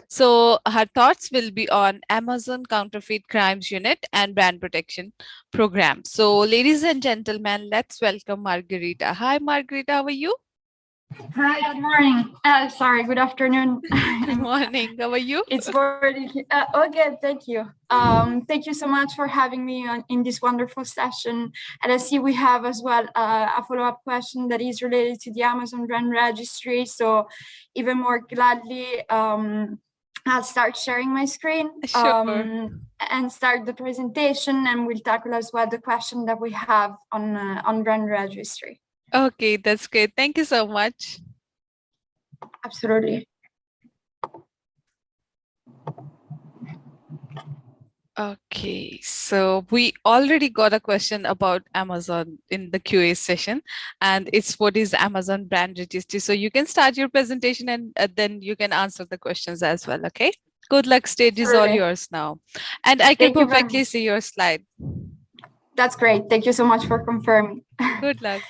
So her thoughts will be on Amazon Counterfeit Crimes Unit and Brand Protection Program. So, ladies and gentlemen, let's welcome Margherita. Hi, Margherita, how are you? Hi, good morning. Sorry, good afternoon. Good morning. How are you? It's morning. Okay, thank you. Thank you so much for having me in this wonderful session. And I see we have as well a follow-up question that is related to the Amazon brand registry. So even more gladly, I'll start sharing my screen Sure. and start the presentation, and we'll tackle as well the question that we have on brand registry. Okay, that's great. Thank you so much. Absolutely. Okay, so we already got a question about Amazon in the QA session, and it's what is Amazon brand registry. So you can start your presentation and then you can answer the questions as well. Okay. Good luck. Stage is all Absolutely. yours now, and I can Thank you very perfectly much. see your slide. That's great. Thank you so much for confirming. Good luck.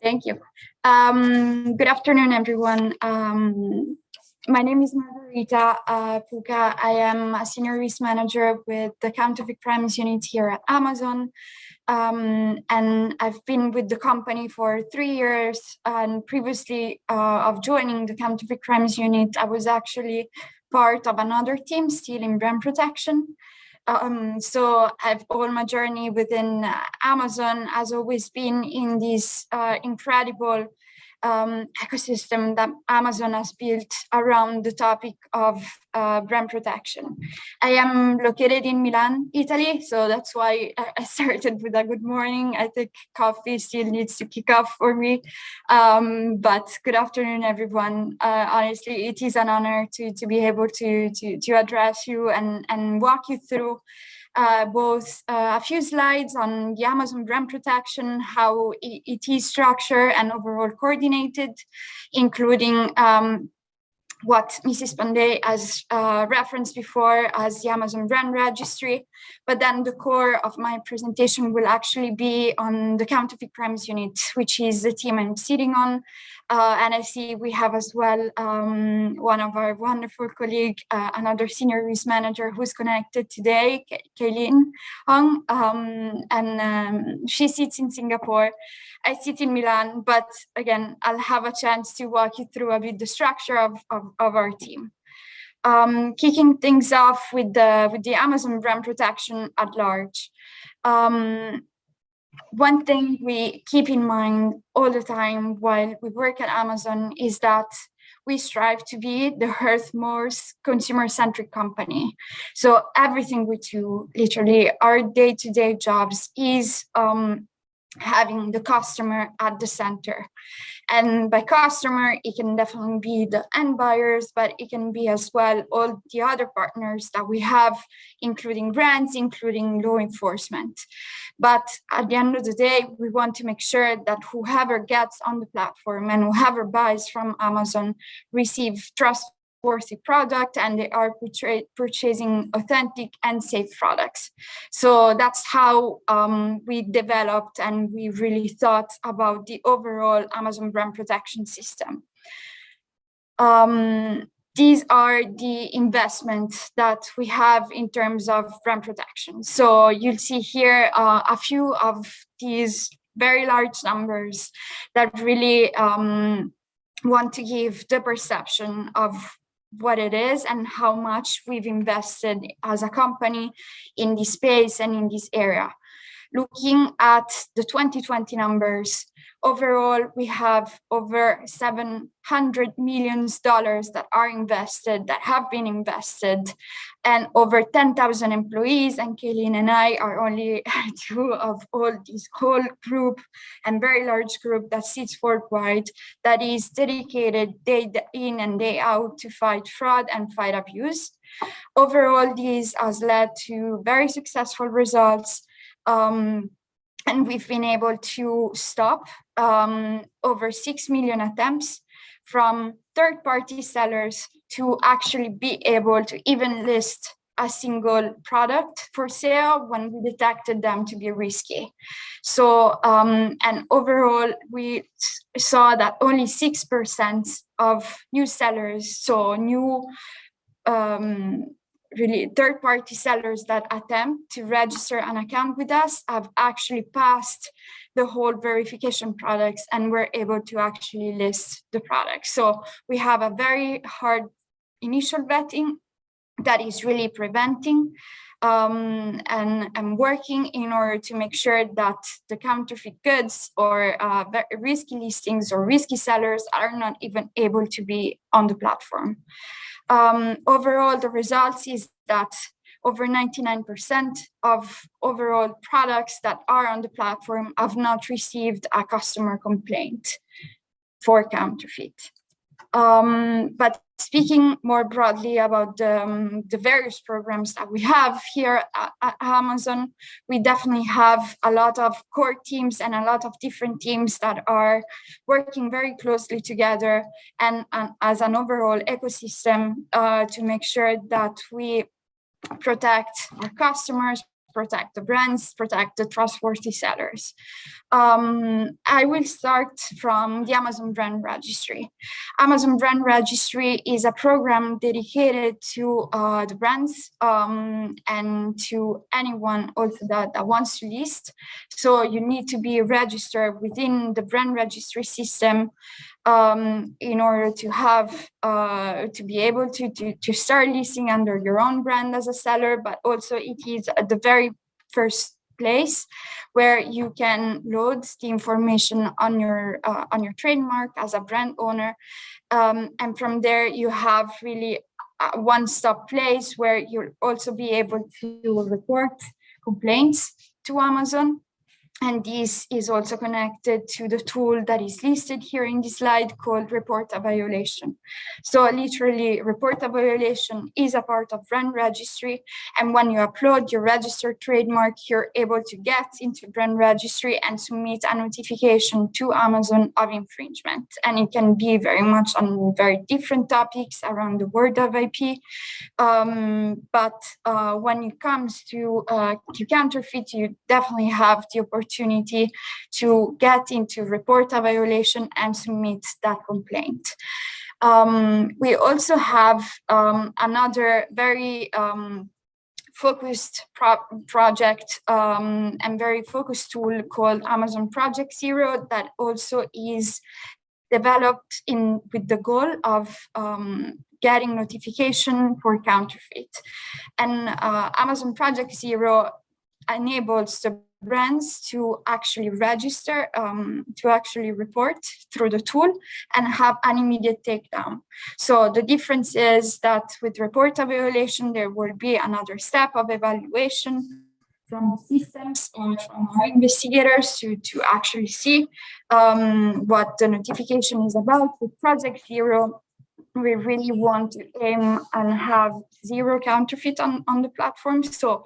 Thank you. Good afternoon, everyone. My name is Margherita Puca. I am a senior risk manager with the Counterfeit Crimes Unit here at Amazon. And I've been with the company for 3 years. And previously of joining the Counterfeit Crimes Unit, I was actually part of another team still in brand protection. So I've all my journey within Amazon has always been in this incredible ecosystem that Amazon has built around the topic of brand protection. I am located in Milan, Italy, so that's why I started with a good morning. I think coffee still needs to kick off for me. But good afternoon, everyone. Honestly, it is an honor to be able to address you and walk you through both a few slides on the Amazon brand protection, how it is structured and overall coordinated, including what Mrs. Pandey has referenced before as the Amazon brand registry. But then the core of my presentation will actually be on the Counterfeit Crimes Unit, which is the team I'm sitting on. And I see we have as well one of our wonderful colleagues, another senior risk manager who's connected today, Kaylin Hong, and she sits in Singapore. I sit in Milan, but again, I'll have a chance to walk you through a bit the structure of our team. Kicking things off with the Amazon brand protection at large. One thing we keep in mind all the time while we work at Amazon is that we strive to be the Earth's most consumer-centric company. So everything we do, literally our day-to-day jobs, is having the customer at the center. And by customer, it can definitely be the end buyers, but it can be as well all the other partners that we have, including brands, including law enforcement. But at the end of the day, we want to make sure that whoever gets on the platform and whoever buys from Amazon receive trustworthy product and they are purchasing authentic and safe products. So that's how we developed and we really thought about the overall Amazon brand protection system. These are the investments that we have in terms of brand protection. So you'll see here a few of these very large numbers that really want to give the perception of what it is and how much we've invested as a company in this space and in this area. Looking at the 2020 numbers, overall, we have over $700 million that are invested, that have been invested, and over 10,000 employees. And Kaylin and I are only two of all this whole group and very large group that sits worldwide that is dedicated day in and day out to fight fraud and fight abuse. Overall, this has led to very successful results. And we've been able to stop over 6 million attempts from third-party sellers to actually be able to even list a single product for sale when we detected them to be risky. So, and overall, we saw that only 6% of new sellers, so new really third-party sellers that attempt to register an account with us have actually passed the whole verification products and we're able to actually list the product. So we have a very hard initial vetting that is really preventing and working in order to make sure that the counterfeit goods or risky listings or risky sellers are not even able to be on the platform. Overall, the results is that over 99% of overall products that are on the platform have not received a customer complaint for counterfeit. But speaking more broadly about the various programs that we have here at Amazon, we definitely have a lot of core teams and a lot of different teams that are working very closely together and as an overall ecosystem to make sure that we protect our customers, protect the brands, protect the trustworthy sellers. I will start from the Amazon Brand Registry. Amazon Brand Registry is a program dedicated to the brands and to anyone also that wants to list. So you need to be registered within the brand registry system in order to have to be able to start listing under your own brand as a seller, but also it is at the very first place where you can load the information on your trademark as a brand owner, and from there you have really a one-stop place where you'll also be able to report complaints to Amazon. And this is also connected to the tool that is listed here in this slide called Report a Violation. So literally, Report a Violation is a part of brand registry. And when you upload your registered trademark, you're able to get into brand registry and submit a notification to Amazon of infringement. And it can be very much on very different topics around the world of IP. But when it comes to counterfeit, you definitely have the opportunity to get into report a violation and submit that complaint. We also have another very focused project and very focused tool called Amazon Project Zero that also is developed with the goal of getting notification for counterfeit. And Amazon Project Zero enables the brands to actually register, to actually report through the tool and have an immediate takedown. So the difference is that with report a violation, there will be another step of evaluation from the systems or from our investigators to actually see what the notification is about. With Project Zero, we really want to aim and have zero counterfeit on the platform. So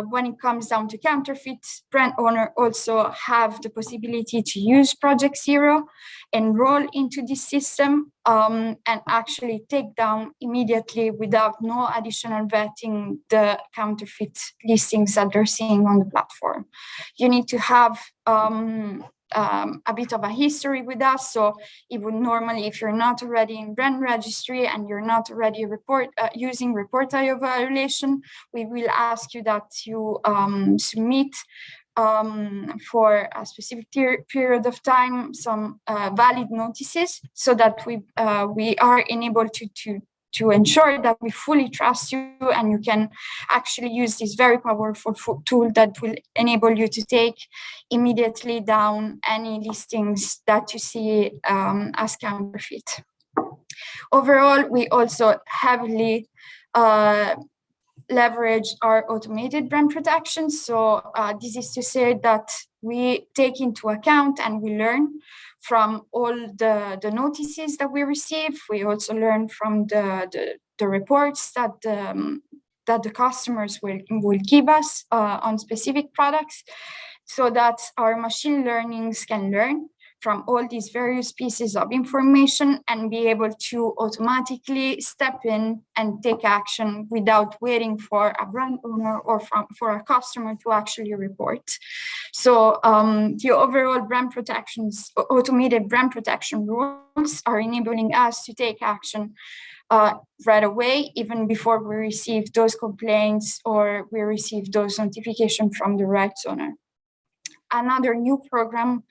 when it comes down to counterfeit, brand owner also have the possibility to use Project Zero, enroll into this system, and actually take down immediately without no additional vetting the counterfeit listings that they're seeing on the platform. You need to have a bit of a history with us. So it would normally, if you're not already in brand registry and you're not already using report a violation, we will ask you that you submit for a specific period of time some valid notices so that we are enabled to ensure that we fully trust you and you can actually use this very powerful tool that will enable you to take immediately down any listings that you see as counterfeit. Overall, we also heavily leverage our automated brand protection. So this is to say that we take into account and we learn from all the notices that we receive. We also learn from the reports that the customers will give us on specific products, so that our machine learnings can learn from all these various pieces of information and be able to automatically step in and take action without waiting for a brand owner or for a customer to actually report. So the overall brand protections, automated brand protection rules are enabling us to take action right away, even before we receive those complaints or we receive those notifications from the rights owner. Another new program,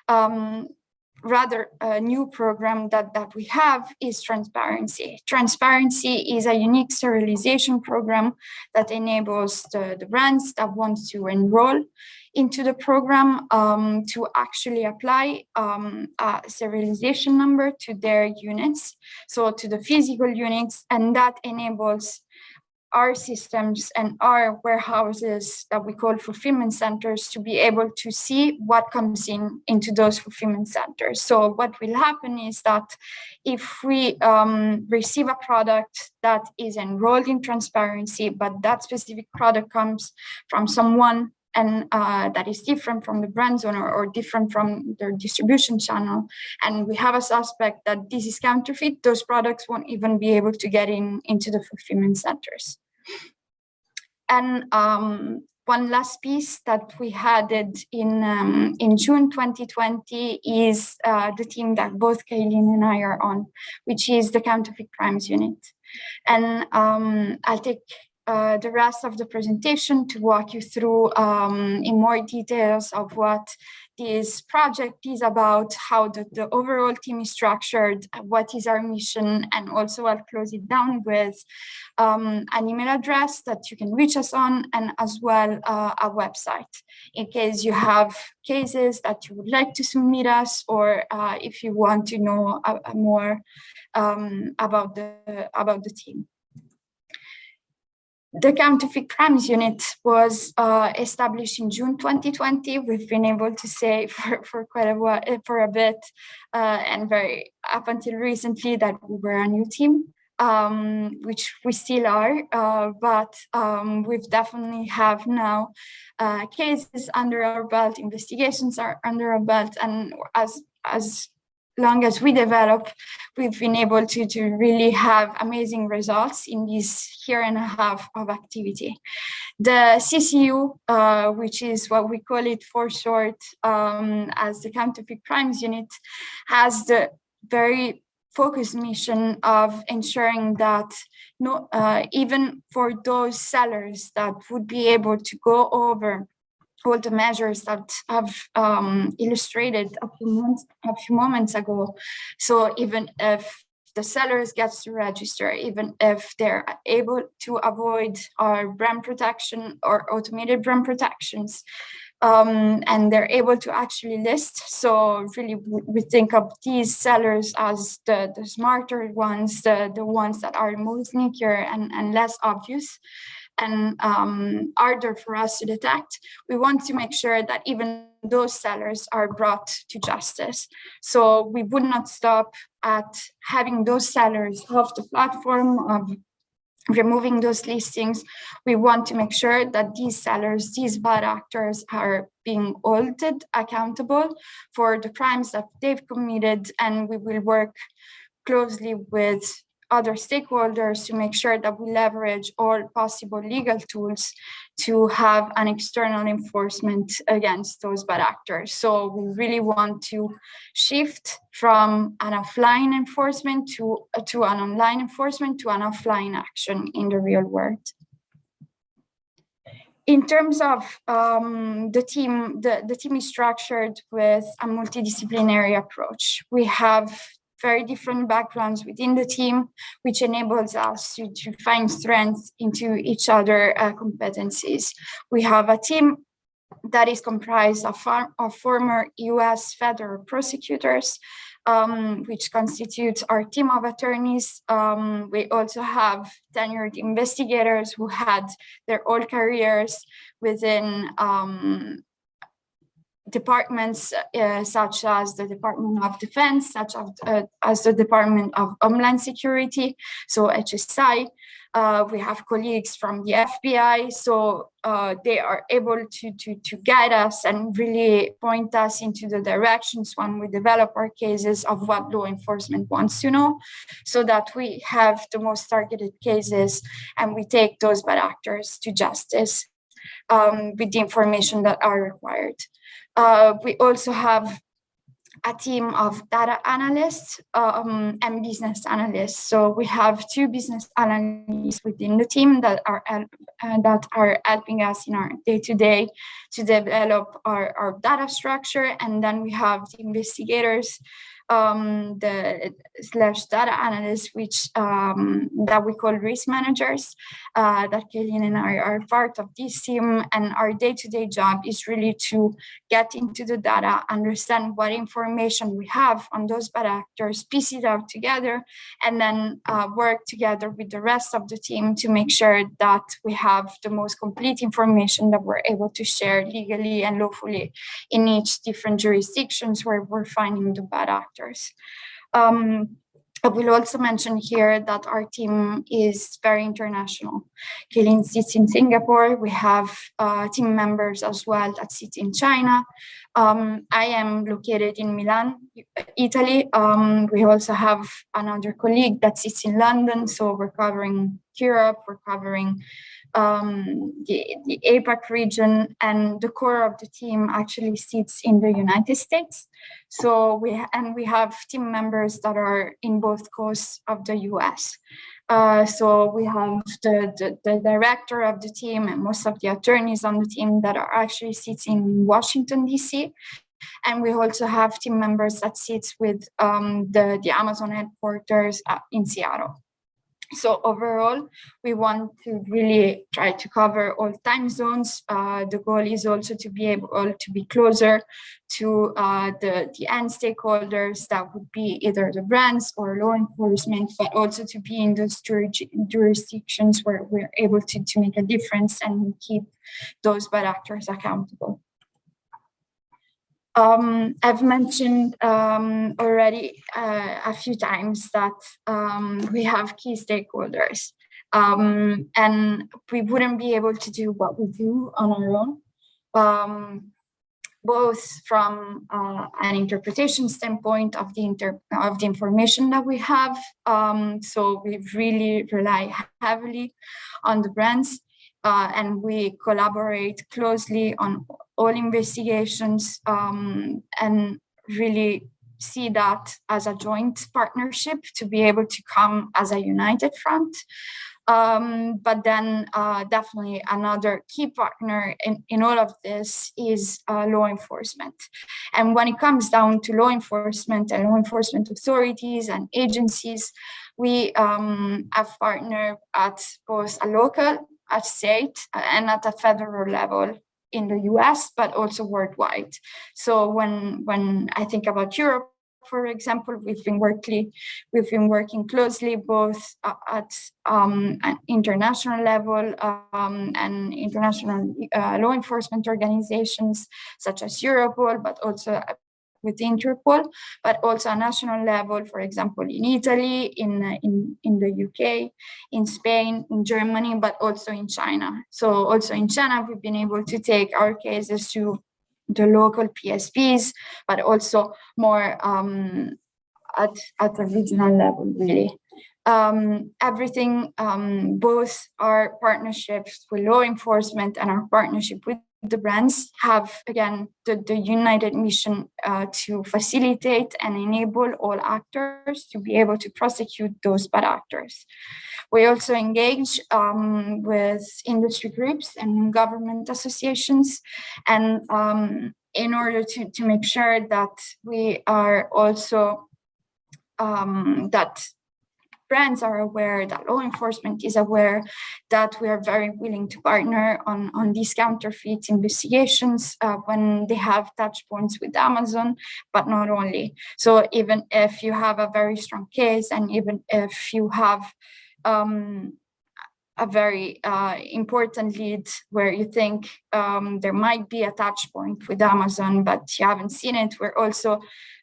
a new program that we have is Transparency. Transparency is a unique serialization program that enables the brands that want to enroll into the program to actually apply a serialization number to their units, so to the physical units, and that enables our systems and our warehouses that we call fulfillment centers to be able to see what comes into those fulfillment centers. So what will happen is that if we receive a product that is enrolled in Transparency, but that specific product comes from someone and that is different from the brand owner or different from their distribution channel, and we have a suspect that this is counterfeit, those products won't even be able to get into the fulfillment centers. And one last piece that we added in June 2020 is the team that both Kaylin and I are on, which is the Counterfeit Crimes Unit. And I'll take the rest of the presentation to walk you through in more details of what this project is about, how the overall team is structured, what is our mission, and also I'll close it down with an email address that you can reach us on, and as well a website in case you have cases that you would like to submit us, or if you want to know more about the team. The Counterfeit Crimes Unit was established in June 2020. We've been able to say for quite a while, for a bit, and very up until recently that we were a new team, which we still are, but we've definitely have now cases under our belt, investigations are under our belt, and as long as we develop, we've been able to really have amazing results in this year and a half of activity. The CCU, which is what we call it for short as the Counterfeit Crimes Unit, has the very focused mission of ensuring that even for those sellers that would be able to go over all the measures that I've illustrated a few moments ago. So even if the sellers gets to register, even if they're able to avoid our brand protection or automated brand protections, and they're able to actually list. So really we think of these sellers as the smarter ones, the ones that are most sneakier and less obvious, and harder for us to detect. We want to make sure that even those sellers are brought to justice. So we would not stop at having those sellers off the platform, of removing those listings. We want to make sure that these sellers, these bad actors, are being held accountable for the crimes that they've committed, and we will work closely with other stakeholders to make sure that we leverage all possible legal tools to have an external enforcement against those bad actors. So we really want to shift from an offline enforcement to an online enforcement to an offline action in the real world. In terms of the team, the team is structured with a multidisciplinary approach. We have very different backgrounds within the team, which enables us to find strength into each other competencies. We have a team that is comprised of former US federal prosecutors, which constitutes our team of attorneys. We also have tenured investigators who had their whole careers within departments such as the Department of Defense, such as the Department of Homeland Security, so HSI. We have colleagues from the FBI, so they are able to guide us and really point us into the directions when we develop our cases of what law enforcement wants to know, so that we have the most targeted cases and we take those bad actors to justice with the information that are required. We also have a team of data analysts and business analysts. So we have two business analysts within the team that are helping us in our day-to-day to develop our data structure. And then we have the investigators, the / data analysts, which that we call risk managers, that Kaylin and I are part of this team. And our day-to-day job is really to get into the data, understand what information we have on those bad actors, piece it out together, and then work together with the rest of the team to make sure that we have the most complete information that we're able to share legally and lawfully in each different jurisdictions where we're finding the bad actors. I will also mention here that our team is very international. Kaylin sits in Singapore. We have team members as well that sit in China. I am located in Milan, Italy. We also have another colleague that sits in London. So we're covering Europe, we're covering the APAC region, and the core of the team actually sits in the United States. So we have team members that are in both coasts of the US. So we have the director of the team and most of the attorneys on the team that are actually sitting in Washington, DC. And we also have team members that sits with the Amazon headquarters in Seattle. So overall, we want to really try to cover all time zones. The goal is also to be able to be closer to the end stakeholders, that would be either the brands or law enforcement, but also to be in those jurisdictions where we're able to make a difference and keep those bad actors accountable. I've mentioned already a few times that we have key stakeholders, and we wouldn't be able to do what we do on our own, both from an interpretation standpoint of the information that we have. So we really rely heavily on the brands, and we collaborate closely on all investigations, and really see that as a joint partnership to be able to come as a united front. But then definitely another key partner in all of this is law enforcement. And when it comes down to law enforcement and law enforcement authorities and agencies, we have partnered at both a local, at state, and at a federal level in the US, but also worldwide. So when I think about Europe, for example, we've been working closely both at an international level and international law enforcement organizations such as Europol, but also with Interpol, but also a national level, for example, in Italy, in the UK, in Spain, in Germany, but also in China. So also in China, we've been able to take our cases to the local PSPs, but also more at a regional level, really. Everything, both our partnerships with law enforcement and our partnership with the brands have, again, the united mission to facilitate and enable all actors to be able to prosecute those bad actors. We also engage with industry groups and government associations, and in order to make sure that we are also, that brands are aware, that law enforcement is aware, that we are very willing to partner on these counterfeit investigations when they have touch points with Amazon, but not only. So even if you have a very strong case, and even if you have a very important lead where you think there might be a touch point with Amazon, but you haven't seen it, we're also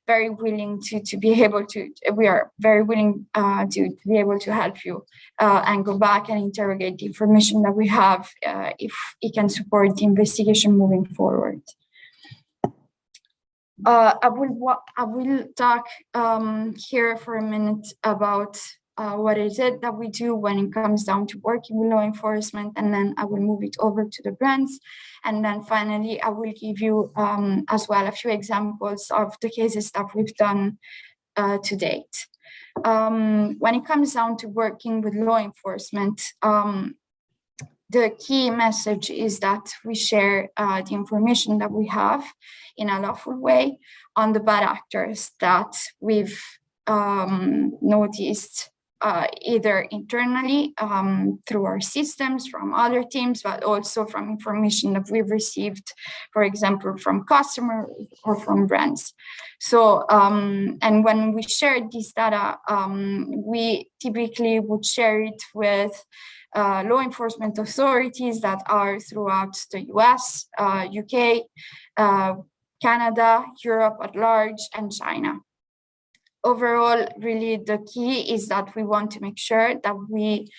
very willing to be able to, we are very willing to be able to help you and go back and interrogate the information that we have if it can support the investigation moving forward. I will talk here for a minute about what is it that we do when it comes down to working with law enforcement, and then I will move it over to the brands. And then finally, I will give you as well a few examples of the cases that we've done to date. When it comes down to working with law enforcement, the key message is that we share the information that we have in a lawful way on the bad actors that we've noticed either internally through our systems from other teams, but also from information that we've received, for example, from customers or from brands. So, and when we share this data, we typically would share it with law enforcement authorities that are throughout the US, UK, Canada, Europe at large, and China. Overall, really the key is that we want to make sure that we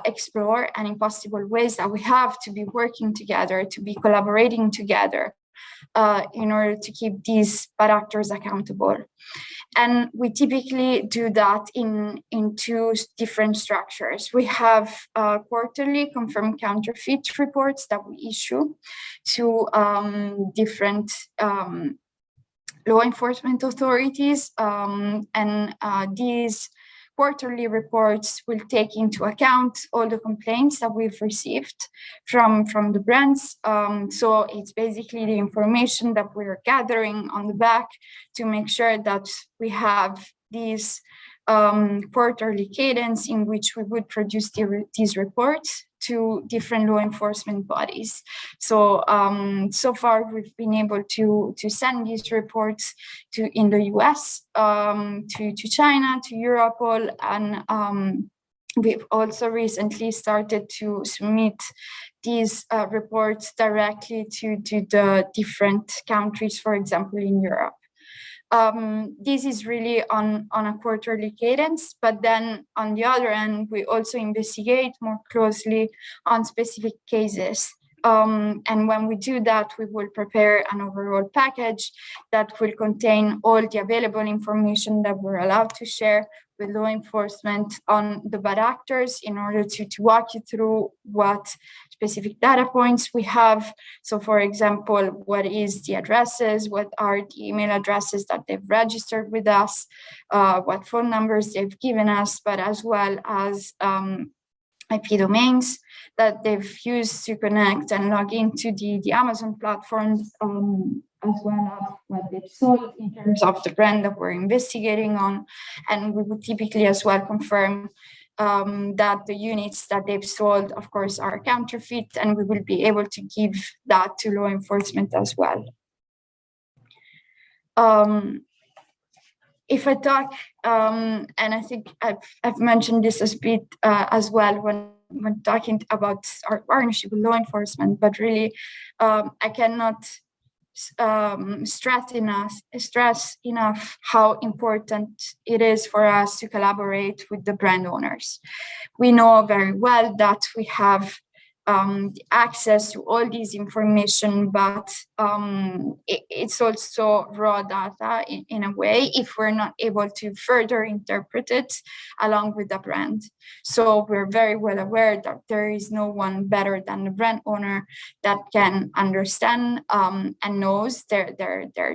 explore any possible ways that we have to be working together, to be collaborating together in order to keep these bad actors accountable. And we typically do that in two different structures. We have quarterly confirmed counterfeit reports that we issue to different law enforcement authorities, and these quarterly reports will take into account all the complaints that we've received from the brands. So it's basically the information that we're gathering on the back to make sure that we have these quarterly cadence in which we would produce these reports to different law enforcement bodies. So so far we've been able to send these reports in the US, to China, to Europol, and we've also recently started to submit these reports directly to the different countries, for example, in Europe. This is really on a quarterly cadence, but then on the other end, we also investigate more closely on specific cases. And when we do that, we will prepare an overall package that will contain all the available information that we're allowed to share with law enforcement on the bad actors in order to walk you through what specific data points we have. So for example, what is the addresses, what are the email addresses that they've registered with us, what phone numbers they've given us, but as well as IP domains that they've used to connect and log into the Amazon platform, as well as what they've sold in terms of the brand that we're investigating on. And we would typically as well confirm that the units that they've sold, of course, are counterfeit, and we will be able to give that to law enforcement as well. If I talk, and I think I've mentioned this a bit as well when talking about our partnership with law enforcement, but really I cannot stress enough how important it is for us to collaborate with the brand owners. We know very well that we have access to all this information, but it's also raw data in a way if we're not able to further interpret it along with the brand. So we're very well aware that there is no one better than the brand owner that can understand and knows their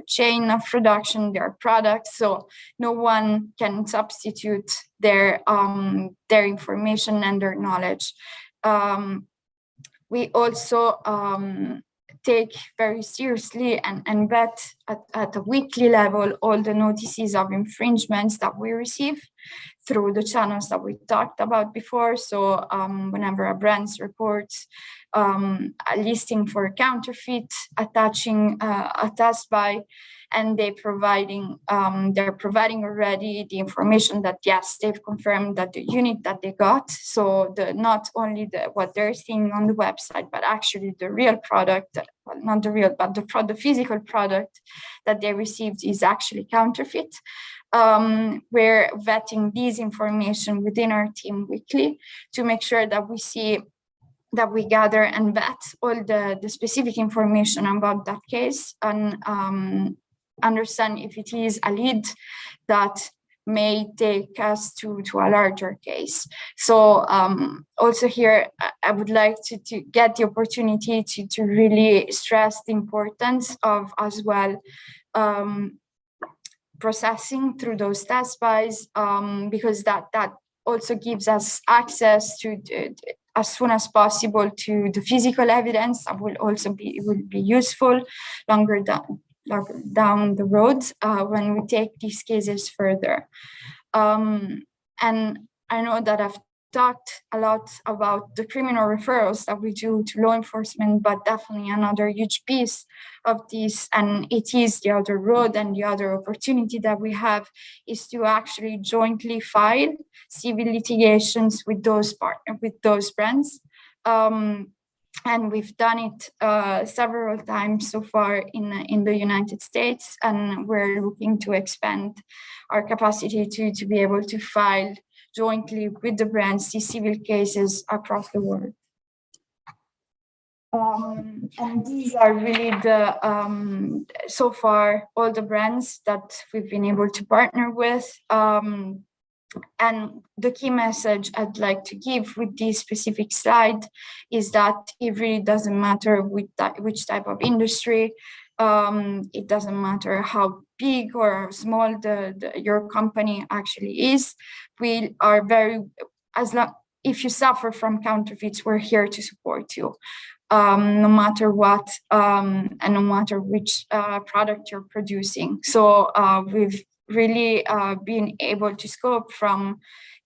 chain of production, their products. So no one can substitute their information and their knowledge. We also take very seriously and vet at a weekly level all the notices of infringements that we receive. through the channels that we talked about before. So whenever a brand reports a listing for counterfeit, attaching a task by, and they're providing already the information that yes, they've confirmed that the unit that they got, so not only what they're seeing on the website, but actually the real product, well, not the real, but the physical product that they received is actually counterfeit. We're vetting these information within our team weekly to make sure that we gather and vet all the specific information about that case, and understand if it is a lead that may take us to a larger case. So also here, I would like to get the opportunity to really stress the importance of as well processing through those test buys, because that also gives us access to as soon as possible to the physical evidence that will be useful longer down the road when we take these cases further. And I know that I've talked a lot about the criminal referrals that we do to law enforcement, but definitely another huge piece of this, and it is the other road and the other opportunity that we have, is to actually jointly file civil litigations with those brands. And we've done it several times so far in the United States, and we're looking to expand our capacity to be able to file jointly with the brands these civil cases across the world. And these are really so far all the brands that we've been able to partner with. And the key message I'd like to give with this specific slide is that it really doesn't matter which type of industry. It doesn't matter how big or small your company actually is. We are if you suffer from counterfeits, we're here to support you, no matter what, and no matter which product you're producing. So we've really been able to scope from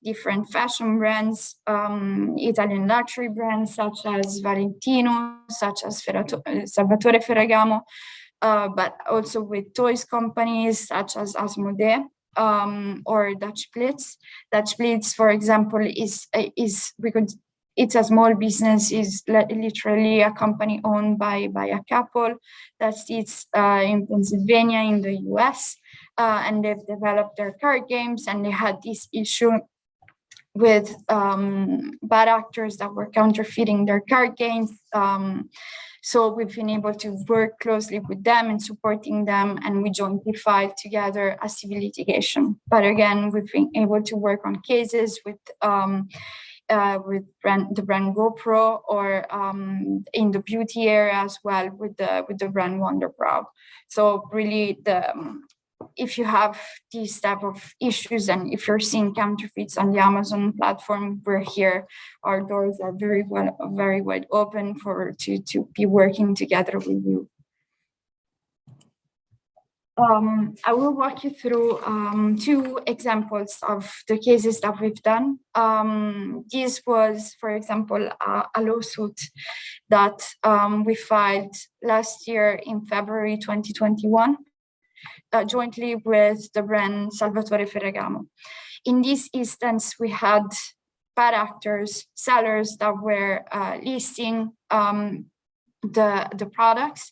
different fashion brands, Italian luxury brands such as Valentino, such as Salvatore Ferragamo, but also with toys companies such as Asmodee, or Dutch Blitz. Dutch Blitz, for example, it's a small business, is literally a company owned by a couple that sits in Pennsylvania in the US, and they've developed their card games, and they had this issue with bad actors that were counterfeiting their card games. So we've been able to work closely with them and supporting them, and we jointly filed together a civil litigation. But again, we've been able to work on cases with the brand GoPro, or in the beauty area as well with the brand Wonderbrow. So really, if you have these type of issues, and if you're seeing counterfeits on the Amazon platform, we're here. Our doors are very wide open to be working together with you. I will walk you through 2 examples of the cases that we've done. This was, for example, a lawsuit that we filed last year in February 2021, jointly with the brand Salvatore Ferragamo. In this instance, we had bad actors, sellers that were listing the products.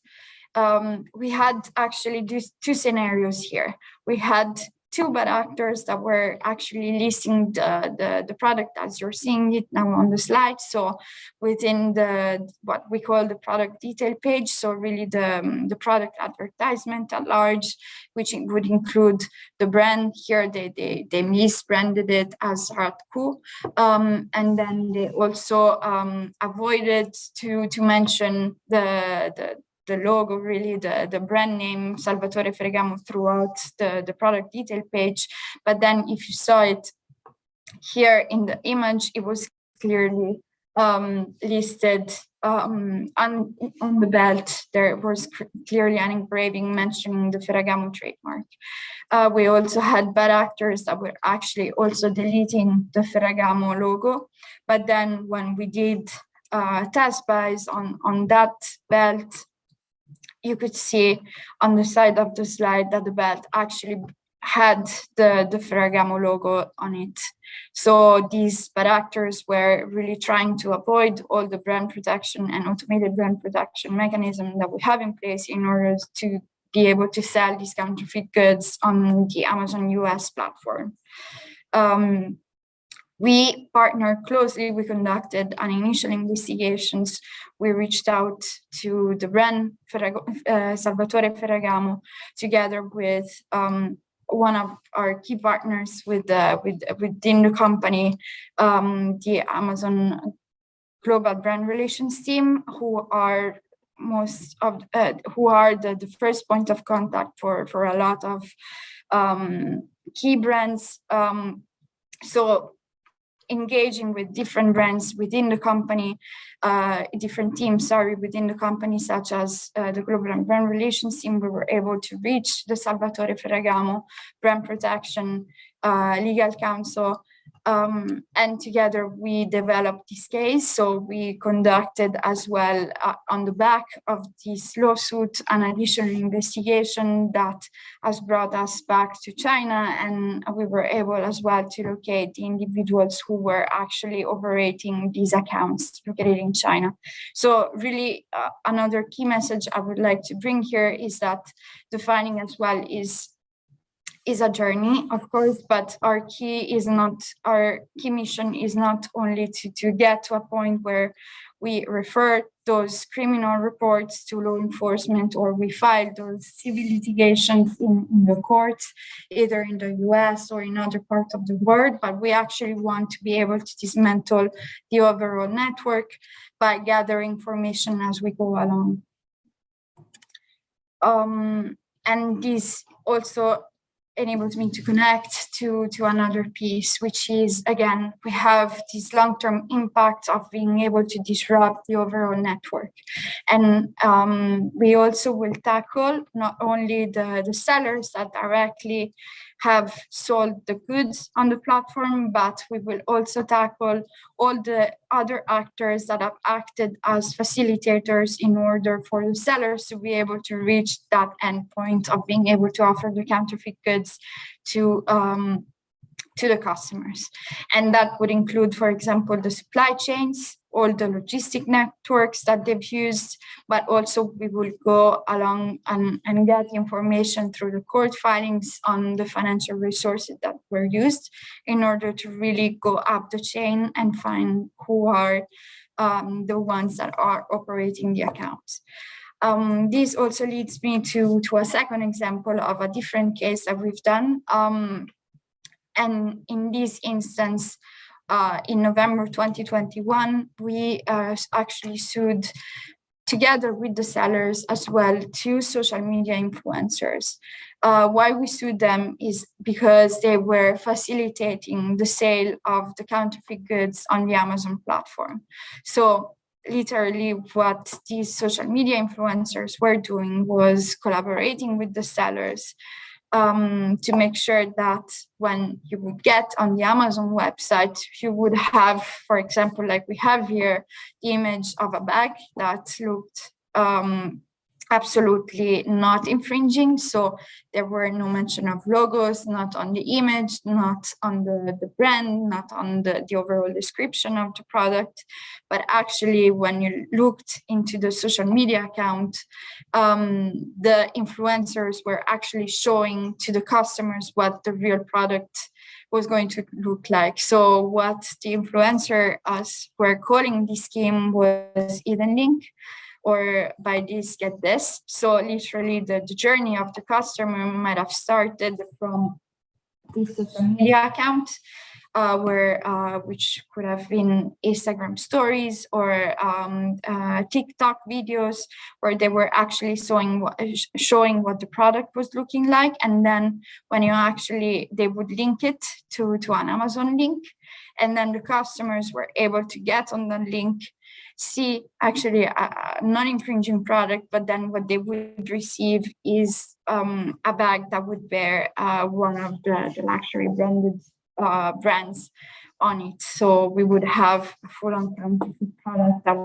We had actually 2 scenarios here. We had 2 bad actors that were actually listing the product as you're seeing it now on the slide. So within what we call the product detail page, so really the product advertisement at large, which would include the brand. Here they misbranded it as Hardco, and then they also avoided to mention the logo, really the brand name Salvatore Ferragamo throughout the product detail page. But then if you saw it here in the image, it was clearly listed on the belt, there was clearly an engraving mentioning the Ferragamo trademark. We also had bad actors that were actually also deleting the Ferragamo logo. But then when we did test buys on that belt, you could see on the side of the slide that the belt actually had the Ferragamo logo on it. So these bad actors were really trying to avoid all the brand protection and automated brand protection mechanism that we have in place in order to be able to sell these counterfeit goods on the Amazon US platform. We partnered closely. We conducted an initial investigations. We reached out to the brand Salvatore Ferragamo, together with one of our key partners within the company, the Amazon Global Brand Relations team, who are the first point of contact for a lot of key brands. So engaging with different brands within the company, different teams, within the company, such as the Global Brand Relations team, we were able to reach the Salvatore Ferragamo brand protection legal counsel. And together we developed this case. So we conducted as well on the back of this lawsuit an additional investigation that has brought us back to China, and we were able as well to locate the individuals who were actually operating these accounts located in China. So really another key message I would like to bring here is that the finding as well is a journey, of course, but our key mission is not only to get to a point where we refer those criminal reports to law enforcement or we file those civil litigations in the courts, either in the US or in other parts of the world, but we actually want to be able to dismantle the overall network by gathering information as we go along. And this also enables me to connect to another piece, which is, again, we have this long-term impact of being able to disrupt the overall network. And we also will tackle not only the sellers that directly have sold the goods on the platform, but we will also tackle all the other actors that have acted as facilitators in order for the sellers to be able to reach that endpoint of being able to offer the counterfeit goods to the customers. And that would include, for example, the supply chains, all the logistic networks that they've used, but also we will go along and get information through the court filings on the financial resources that were used in order to really go up the chain and find who are the ones that are operating the accounts. This also leads me to a second example of a different case that we've done. And in this instance, in November 2021, we actually sued together with the sellers as well 2 social media influencers. Why we sued them is because they were facilitating the sale of the counterfeit goods on the Amazon platform. So literally what these social media influencers were doing was collaborating with the sellers to make sure that when you would get on the Amazon website, you would have, for example, like we have here, the image of a bag that looked absolutely not infringing. So there were no mention of logos, not on the image, not on the brand, not on the overall description of the product. But actually, when you looked into the social media account, the influencers were actually showing to the customers what the real product was going to look like. So what the influencers were calling this scheme was hidden link, or buy this, get this. So literally the journey of the customer might have started from this social media account, which could have been Instagram stories or TikTok videos, where they were actually showing what the product was looking like, and then when they would link it to an Amazon link, and then the customers were able to get on the link, see actually a non-infringing product, but then what they would receive is a bag that would bear one of the luxury brands on it. So we would have a full-on counterfeit product that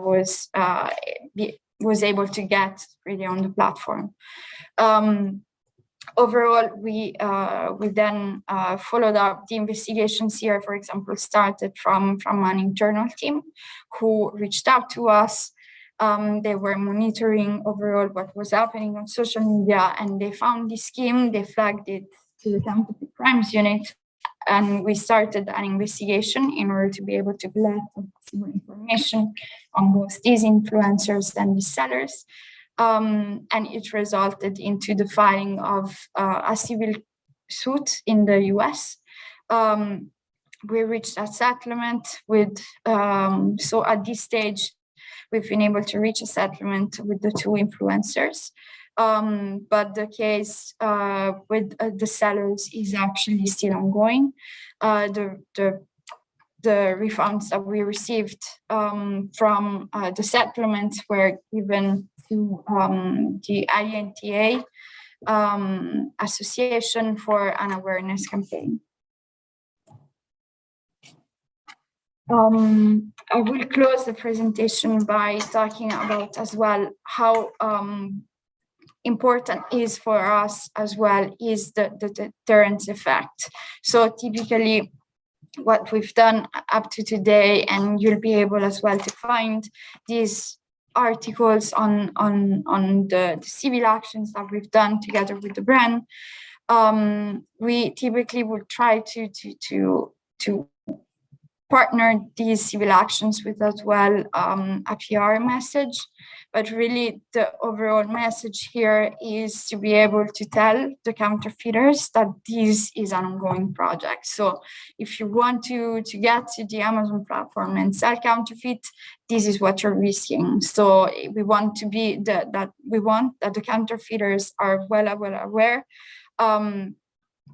was able to get really on the platform. Overall, we then followed up the investigations here. For example, started from an internal team who reached out to us. They were monitoring overall what was happening on social media, and they found this scheme. They flagged it to the Counterfeit Crimes Unit, and we started an investigation in order to be able to collect possible information on both these influencers and the sellers. And it resulted into the filing of a civil suit in the US. We reached a settlement with, so at this stage, we've been able to reach a settlement with the two influencers. But the case with the sellers is actually still ongoing. The refunds that we received from the settlement were given to the INTA Association for an awareness campaign. I will close the presentation by talking about as well how important is for us as well is the deterrence effect. So typically what we've done up to today, and you'll be able as well to find these articles on the civil actions that we've done together with the brand. We typically would try to partner these civil actions with as well a PR message, but really the overall message here is to be able to tell the counterfeiters that this is an ongoing project. So if you want to get to the Amazon platform and sell counterfeit, this is what you're risking. So we want to be that the counterfeiters are well aware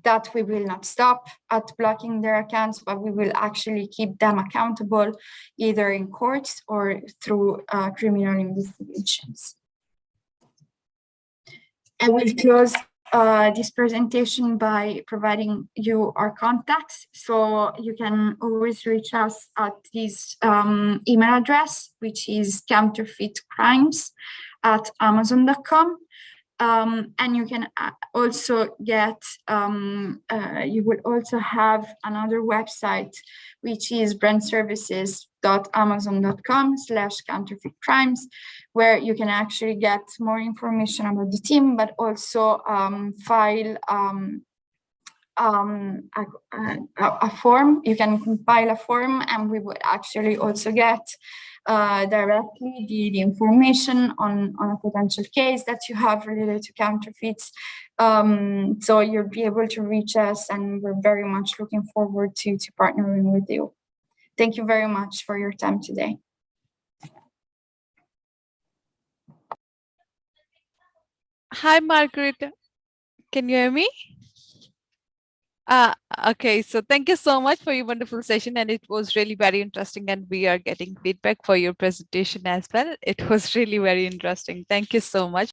that we will not stop at blocking their accounts, but we will actually keep them accountable either in courts or through criminal investigations. I will close this presentation by providing you our contacts. So you can always reach us at this email address, which is counterfeitcrimes@amazon.com. And you can also get, you will also have another website, which is brandservices.amazon.com/counterfeitcrimes, where you can actually get more information about the team, but also file a form. You can compile a form, and we would actually also get directly the information on a potential case that you have related to counterfeits. So you'll be able to reach us, and we're very much looking forward to partnering with you. Thank you very much for your time today. Hi, Margherita. Can you hear me? Okay, so thank you so much for your wonderful session, and it was really very interesting, and we are getting feedback for your presentation as well. It was really very interesting. Thank you so much.